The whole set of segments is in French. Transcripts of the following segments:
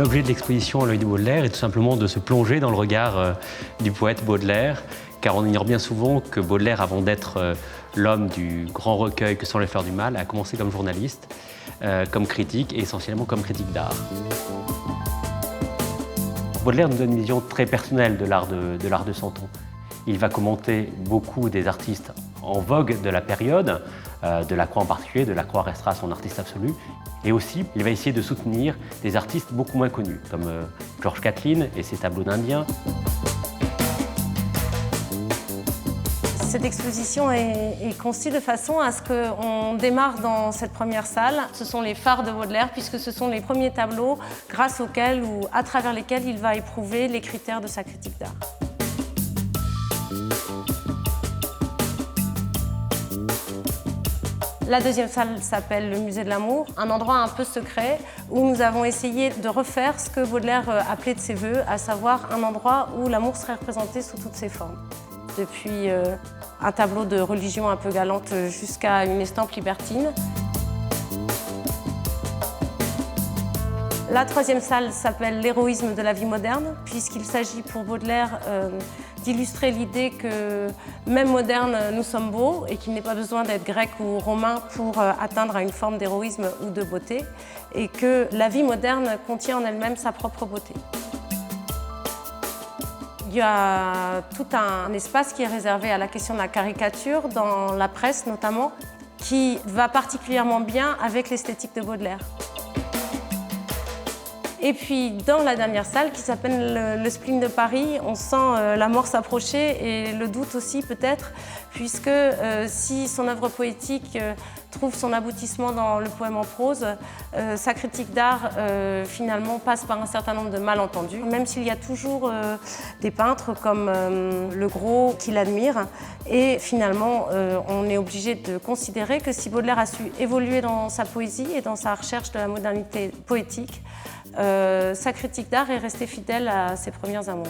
L'objet de l'exposition à l'œil de Baudelaire est tout simplement de se plonger dans le regard du poète Baudelaire, car on ignore bien souvent que Baudelaire, avant d'être l'homme du grand recueil que sont les fleurs du mal, a commencé comme journaliste, comme critique et essentiellement comme critique d'art. Baudelaire nous donne une vision très personnelle de l'art de son temps. Il va commenter beaucoup des artistes en vogue de la période, Delacroix en particulier. Delacroix restera son artiste absolu. Et aussi, il va essayer de soutenir des artistes beaucoup moins connus, comme George Catlin et ses tableaux d'Indiens. Cette exposition est conçue de façon à ce qu'on démarre dans cette première salle. Ce sont les phares de Baudelaire, puisque ce sont les premiers tableaux grâce auxquels ou à travers lesquels il va éprouver les critères de sa critique d'art. La deuxième salle s'appelle le Musée de l'amour, un endroit un peu secret où nous avons essayé de refaire ce que Baudelaire appelait de ses voeux, à savoir un endroit où l'amour serait représenté sous toutes ses formes. Depuis un tableau de religion un peu galante jusqu'à une estampe libertine. La troisième salle s'appelle l'héroïsme de la vie moderne, puisqu'il s'agit pour Baudelaire d'illustrer l'idée que même moderne, nous sommes beaux et qu'il n'est pas besoin d'être grec ou romain pour atteindre à une forme d'héroïsme ou de beauté, et que la vie moderne contient en elle-même sa propre beauté. Il y a tout un espace qui est réservé à la question de la caricature, dans la presse notamment, qui va particulièrement bien avec l'esthétique de Baudelaire. Et puis dans la dernière salle, qui s'appelle le Spleen de Paris, on sent la mort s'approcher et le doute aussi peut-être, puisque si son œuvre poétique trouve son aboutissement dans le poème en prose, sa critique d'art finalement passe par un certain nombre de malentendus, même s'il y a toujours des peintres comme Le Gros qui l'admirent. Et finalement, on est obligé de considérer que si Baudelaire a su évoluer dans sa poésie et dans sa recherche de la modernité poétique, sa critique d'art est restée fidèle à ses premières amours.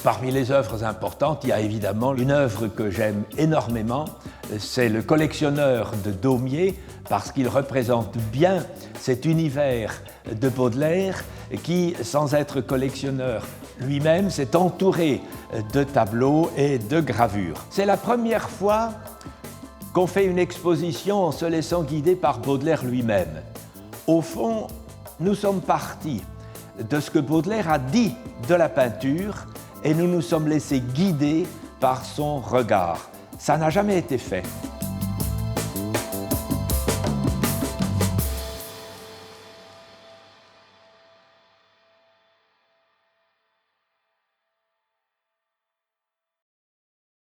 Parmi les œuvres importantes, il y a évidemment une œuvre que j'aime énormément, c'est Le Collectionneur de Daumier, parce qu'il représente bien cet univers de Baudelaire qui, sans être collectionneur lui-même, s'est entouré de tableaux et de gravures. C'est la première fois qu'on fait une exposition en se laissant guider par Baudelaire lui-même. Au fond, nous sommes partis de ce que Baudelaire a dit de la peinture et nous nous sommes laissés guider par son regard. Ça n'a jamais été fait.